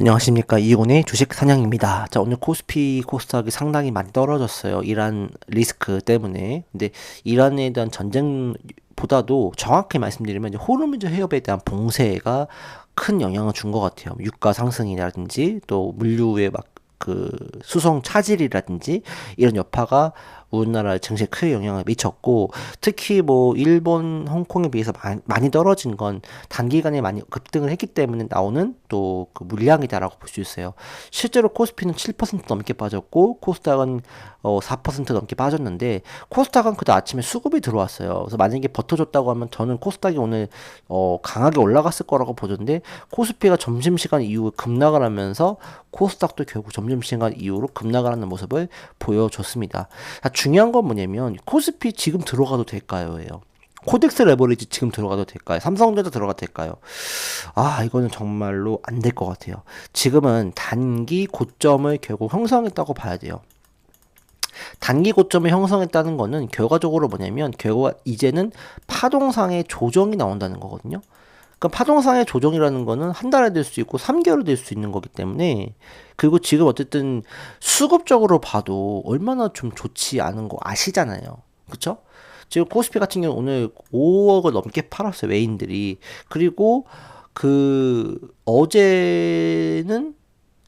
안녕하십니까. 이온의 주식 사냥입니다. 자, 오늘 코스피 코스닥이 상당히 많이 떨어졌어요. 이란 리스크 때문에. 근데 이란에 대한 전쟁보다도 정확히 말씀드리면 이제 호르무즈 해협에 대한 봉쇄가 큰 영향을 준 것 같아요. 유가 상승이라든지 또 물류의 막 그 수송 차질이라든지 이런 여파가 우리나라 증시에 크게 영향을 미쳤고, 특히 뭐 일본, 홍콩에 비해서 많이 떨어진 건 단기간에 많이 급등을 했기 때문에 나오는 또 그 물량이다라고 볼 수 있어요. 실제로 코스피는 7% 넘게 빠졌고 코스닥은 4% 넘게 빠졌는데, 코스닥은 그때 아침에 수급이 들어왔어요. 그래서 만약에 버텨줬다고 하면 저는 코스닥이 오늘 강하게 올라갔을 거라고 보던데, 코스피가 점심시간 이후에 급락을 하면서 코스닥도 결국 점심시간 이후로 급락을 하는 모습을 보여줬습니다. 중요한 건 뭐냐면 코스피 지금 들어가도 될까요?예요. 코덱스 레버리지 지금 들어가도 될까요? 삼성전자 들어가도 될까요? 아, 이거는 정말로 안 될 것 같아요. 지금은 단기 고점을 결국 형성했다고 봐야 돼요. 단기 고점을 형성했다는 거는 결과적으로 뭐냐면 결과 이제는 파동상의 조정이 나온다는 거거든요. 그러니까 파동상의 조정이라는 거는 한 달에 될 수 있고 3개월이 될 수 있는 거기 때문에, 그리고 지금 어쨌든 수급적으로 봐도 얼마나 좀 좋지 않은 거 아시잖아요. 그쵸? 지금 코스피 같은 경우 오늘 5억을 넘게 팔았어요, 외인들이. 그리고 그 어제는,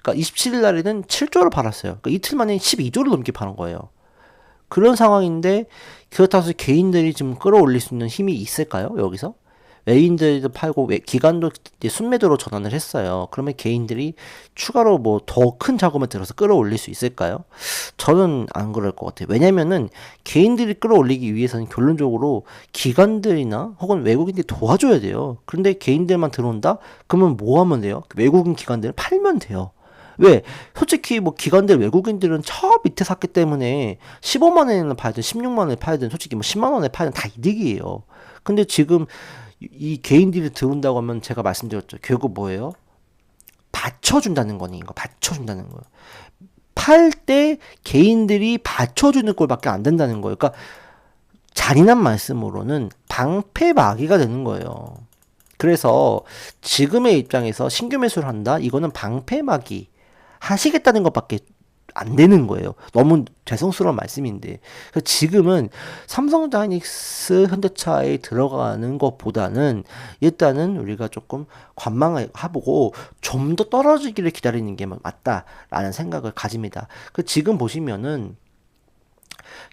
그러니까 27일 날에는 7조를 팔았어요. 그러니까 이틀 만에 12조를 넘게 파는 거예요. 그런 상황인데 그렇다고 해서 개인들이 좀 끌어올릴 수 있는 힘이 있을까요? 여기서? 외인들도 팔고 기관도 이제 순매도로 전환을 했어요. 그러면 개인들이 추가로 뭐 더 큰 자금을 들어서 끌어올릴 수 있을까요? 저는 안 그럴 것 같아요. 왜냐면은 개인들이 끌어올리기 위해서는 결론적으로 기관들이나 혹은 외국인들이 도와줘야 돼요. 그런데 개인들만 들어온다? 그러면 뭐 하면 돼요? 외국인 기관들을 팔면 돼요. 왜? 솔직히 뭐 기관들 외국인들은 저 밑에 샀기 때문에 15만 원에는 팔든 16만 원에 팔든 솔직히 뭐 10만 원에 팔든 다 이득이에요. 근데 지금 이 개인들이 들어온다고 하면 제가 말씀드렸죠. 결국 뭐예요? 받쳐준다는 거니까, 받쳐준다는 거예요. 팔 때 개인들이 받쳐주는 꼴밖에 안 된다는 거예요. 그러니까 잔인한 말씀으로는 방패막이가 되는 거예요. 그래서 지금의 입장에서 신규 매수를 한다? 이거는 방패막이 하시겠다는 것밖에 안 되는 거예요. 너무 죄송스러운 말씀인데. 그래서 지금은 삼성다이닉스 현대차에 들어가는 것보다는 일단은 우리가 조금 관망을 해보고 좀 더 떨어지기를 기다리는 게 맞다라는 생각을 가집니다. 그 지금 보시면은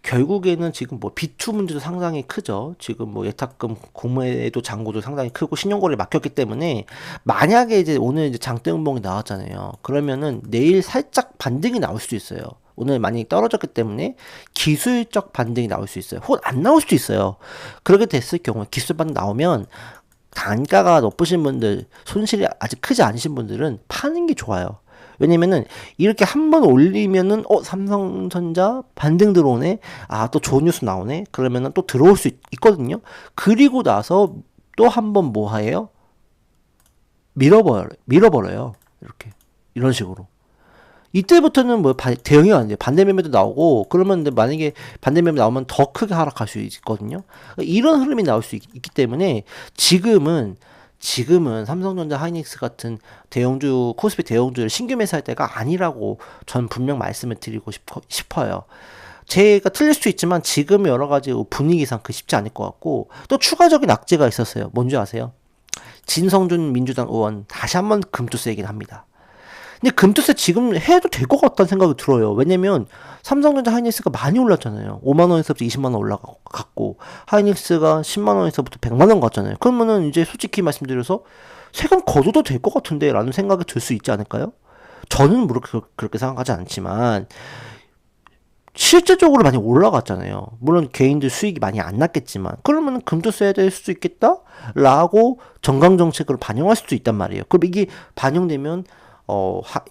결국에는 지금 뭐 비투 문제도 상당히 크죠. 지금 뭐 예탁금 구매도 잔고도 상당히 크고 신용거래 막혔기 때문에, 만약에 이제 오늘 이제 장대음봉이 나왔잖아요. 그러면은 내일 살짝 반등이 나올 수도 있어요. 오늘 많이 떨어졌기 때문에 기술적 반등이 나올 수 있어요. 혹은 안 나올 수도 있어요. 그렇게 됐을 경우에 기술 반등 나오면 단가가 높으신 분들, 손실이 아직 크지 않으신 분들은 파는 게 좋아요. 왜냐면은 이렇게 한 번 올리면은 삼성전자 반등 들어오네, 아 또 좋은 뉴스 나오네, 그러면은 또 들어올 수 있거든요. 그리고 나서 또 한 번 뭐 해요? 밀어버려요. 이렇게 이런 식으로. 이때부터는 뭐 대응이 안 돼요. 반대 매매도 나오고, 그러면 근데 만약에 반대 매매 나오면 더 크게 하락할 수 있거든요. 이런 흐름이 나올 수 있기 때문에 지금은 삼성전자, 하이닉스 같은 대형주, 코스피 대형주를 신규 매수할 때가 아니라고 전 분명 말씀을 드리고 싶어요. 제가 틀릴 수도 있지만 지금 여러 가지 분위기상 쉽지 않을 것 같고, 또 추가적인 악재가 있었어요. 뭔지 아세요? 진성준 민주당 의원 다시 한번 금투세 얘기를 합니다. 근데 금투세 지금 해도 될 것 같다는 생각이 들어요. 왜냐면 삼성전자, 하이닉스가 많이 올랐잖아요. 5만 원에서부터 20만 원 올라갔고, 하이닉스가 10만 원에서부터 100만 원 갔잖아요. 그러면은 이제 솔직히 말씀드려서 세금 거둬도 될 것 같은데 라는 생각이 들 수 있지 않을까요? 저는 물론 그렇게 생각하지 않지만 실제적으로 많이 올라갔잖아요. 물론 개인들 수익이 많이 안 났겠지만, 그러면 금투세 될 수도 있겠다? 라고 정강정책으로 반영할 수도 있단 말이에요. 그럼 이게 반영되면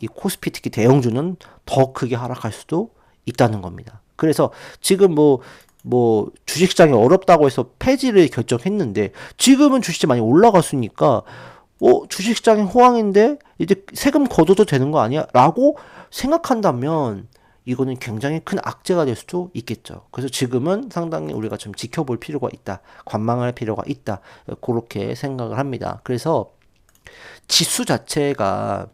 이 코스피 특히 대형주는 더 크게 하락할 수도 있다는 겁니다. 그래서 지금 뭐 주식시장이 어렵다고 해서 폐지를 결정했는데, 지금은 주식이 많이 올라갔으니까 주식시장이 호황인데 이제 세금 걷어도 되는 거 아니야? 라고 생각한다면 이거는 굉장히 큰 악재가 될 수도 있겠죠. 그래서 지금은 상당히 우리가 좀 지켜볼 필요가 있다. 관망할 필요가 있다. 그렇게 생각을 합니다. 그래서 지수 자체가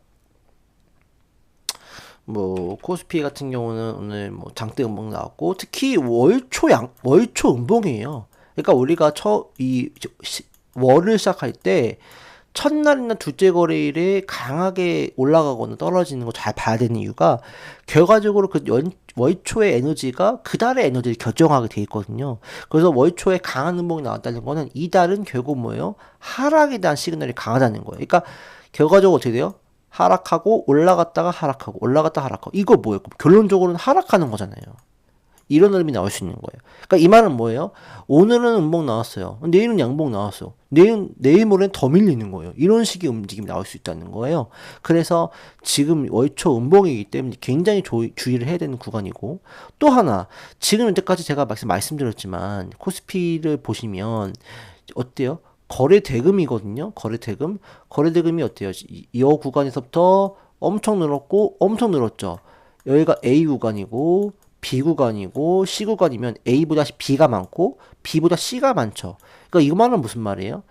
뭐 코스피 같은 경우는 오늘 뭐 장대 음봉 나왔고 특히 월초 음봉이에요. 그러니까 우리가 월을 시작할 때 첫날이나 둘째 거래일에 강하게 올라가거나 떨어지는 거 잘 봐야 되는 이유가 결과적으로 월초의 에너지가 그 달의 에너지를 결정하게 돼 있거든요. 그래서 월초에 강한 음봉이 나왔다는 거는 이 달은 결국 뭐예요? 하락에 대한 시그널이 강하다는 거예요. 그러니까 결과적으로 어떻게 돼요? 하락하고 올라갔다가 하락하고 올라갔다가 하락하고 이거 뭐예요? 결론적으로는 하락하는 거잖아요. 이런 흐름이 나올 수 있는 거예요. 그러니까 이 말은 뭐예요? 오늘은 음봉 나왔어요. 내일은 양봉 나왔어. 내일 모레는 더 밀리는 거예요. 이런 식의 움직임이 나올 수 있다는 거예요. 그래서 지금 월초 음봉이기 때문에 굉장히 주의를 해야 되는 구간이고 또 하나 지금 현재까지 제가 말씀드렸지만 코스피를 보시면 어때요? 거래 대금이거든요. 거래 대금. 거래 대금이 어때요? 이 구간에서부터 엄청 늘었고 엄청 늘었죠. 여기가 A 구간이고 B 구간이고 C 구간이면 A보다 B가 많고 B보다 C가 많죠. 그러니까 이거 말은 무슨 말이에요?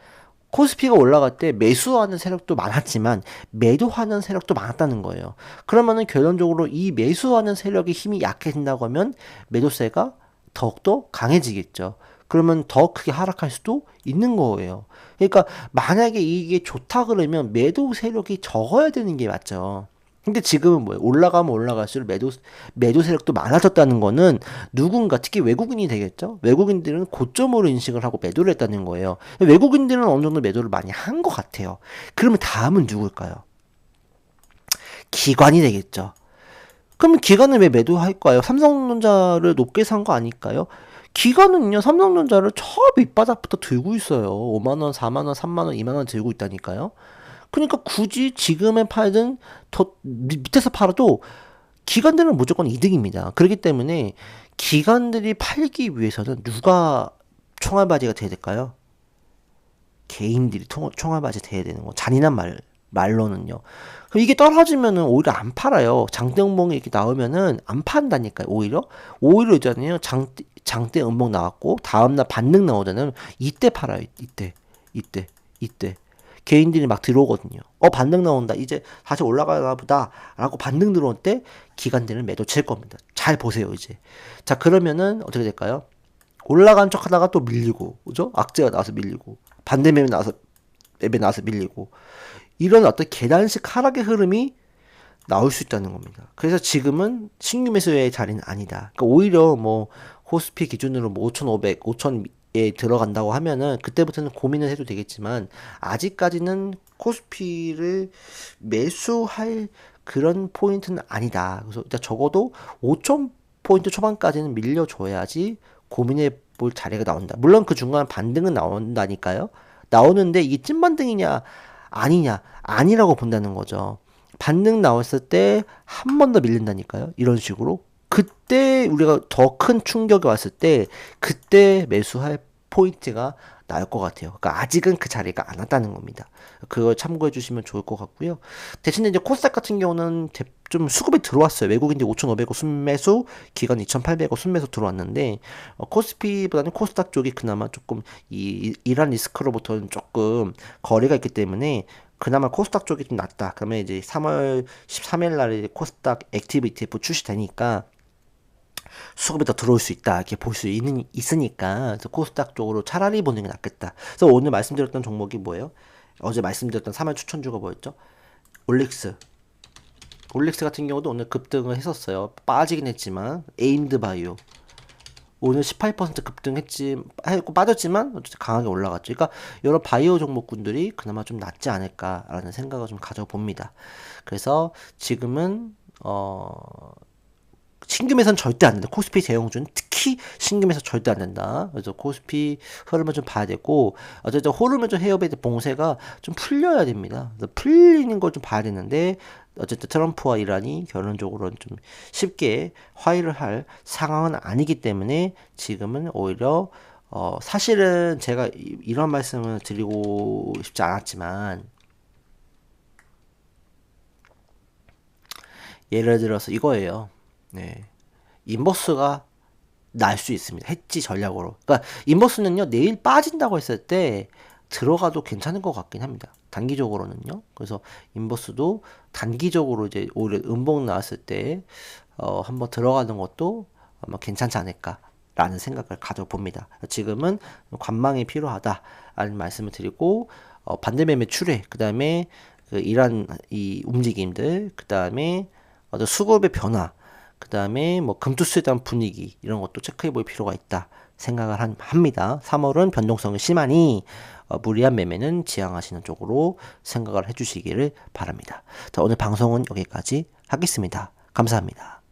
코스피가 올라갈 때 매수하는 세력도 많았지만 매도하는 세력도 많았다는 거예요. 그러면은 결론적으로 이 매수하는 세력의 힘이 약해진다고 하면 매도세가 더욱더 강해지겠죠. 그러면 더 크게 하락할 수도 있는 거예요. 그러니까 만약에 이게 좋다 그러면 매도 세력이 적어야 되는 게 맞죠. 근데 지금은 뭐예요? 올라가면 올라갈수록 매도 세력도 많아졌다는 거는 누군가, 특히 외국인이 되겠죠? 외국인들은 고점으로 인식을 하고 매도를 했다는 거예요. 외국인들은 어느 정도 매도를 많이 한 것 같아요. 그러면 다음은 누굴까요? 기관이 되겠죠. 그러면 기관은 왜 매도할까요? 삼성전자를 높게 산 거 아닐까요? 기관은요, 삼성전자를 저 밑바닥부터 들고 있어요. 5만원, 4만원, 3만원, 2만원 들고 있다니까요. 그러니까 굳이 지금에 팔든 더 밑에서 팔아도 기관들은 무조건 이득입니다. 그렇기 때문에 기관들이 팔기 위해서는 누가 총알바지가 돼야 될까요? 개인들이 총알바지 돼야 되는 거. 잔인한 말로는요. 이게 떨어지면은 오히려 안 팔아요. 장대 음봉이 이렇게 나오면은 안 판다니까요. 오히려 있잖아요. 장대 음봉 나왔고 다음날 반등 나오잖아요. 이때 팔아요. 이때. 개인들이 막 들어오거든요. 반등 나온다. 이제 다시 올라가나 보다. 라고 반등 들어올 때 기관들은 매도 칠 겁니다. 잘 보세요, 이제. 자, 그러면은 어떻게 될까요? 올라간 척 하다가 또 밀리고, 그죠? 악재가 나와서 밀리고, 맵에 나와서 밀리고, 이런 어떤 계단식 하락의 흐름이 나올 수 있다는 겁니다. 그래서 지금은 신규 매수의 자리는 아니다. 그러니까 오히려 뭐 코스피 기준으로 뭐 5,500, 5,000에 들어간다고 하면은 그때부터는 고민을 해도 되겠지만 아직까지는 코스피를 매수할 그런 포인트는 아니다. 그래서 일단 적어도 5,000포인트 초반까지는 밀려줘야지 고민해 볼 자리가 나온다. 물론 그 중간 반등은 나온다니까요. 나오는데 이게 찐반등이냐 아니냐 아니라고 본다는 거죠. 반등 나왔을 때 한 번 더 밀린다니까요. 이런 식으로. 그때 우리가 더 큰 충격이 왔을 때 그때 매수할 포인트가 나올 것 같아요. 그러니까 아직은 그 자리가 안 왔다는 겁니다. 그걸 참고해 주시면 좋을 것 같고요. 대신에 이제 코스닥 같은 경우는 좀 수급이 들어왔어요. 외국인들 5,500원 순매수, 기관 2,800원 순매수 들어왔는데 코스피보다는 코스닥 쪽이 그나마 조금 이란 리스크로부터는 조금 거리가 있기 때문에 그나마 코스닥 쪽이 좀 낫다. 그러면 이제 3월 13일 날에 코스닥 액티브 ETF 출시되니까 수급이 더 들어올 수 있다. 이렇게 볼 수 있으니까 그래서 코스닥 쪽으로 차라리 보는 게 낫겠다. 그래서 오늘 말씀드렸던 종목이 뭐예요? 어제 말씀드렸던 3월 추천주가 뭐였죠? 올릭스. 올릭스 같은 경우도 오늘 급등을 했었어요. 빠지긴 했지만 에임드 바이오 오늘 18% 했고 빠졌지만 어쨌든 강하게 올라갔죠. 그러니까 여러 바이오 종목군들이 그나마 좀 낫지 않을까라는 생각을 좀 가져봅니다. 그래서 지금은 신규 매수는 절대 안 된다. 코스피 대형주는 특히 신규 매수 절대 안 된다. 그래서 코스피 흐름을 좀 봐야 되고 어쨌든 호르몬 해협의 봉쇄가 좀 풀려야 됩니다. 그래서 풀리는 걸 좀 봐야 되는데 어쨌든 트럼프와 이란이 결론적으로는 좀 쉽게 화해를 할 상황은 아니기 때문에 지금은 오히려 사실은 제가 이런 말씀을 드리고 싶지 않았지만 예를 들어서 이거예요. 네. 인버스가 날 수 있습니다. 해지 전략으로. 그러니까 인버스는요, 내일 빠진다고 했을 때 들어가도 괜찮은 것 같긴 합니다. 단기적으로는요. 그래서 인버스도 단기적으로 이제 오히려 음봉 나왔을 때 한번 들어가는 것도 아마 괜찮지 않을까라는 생각을 가져봅니다. 지금은 관망이 필요하다라는 말씀을 드리고 반대 매매 출회, 그다음에 그 이러한 이 움직임들, 그다음에 어떤 수급의 변화, 그다음에 뭐 금투스에 대한 분위기 이런 것도 체크해 볼 필요가 있다 생각을 합니다. 3월은 변동성이 심하니 무리한 매매는 지양하시는 쪽으로 생각을 해주시기를 바랍니다. 자, 오늘 방송은 여기까지 하겠습니다. 감사합니다.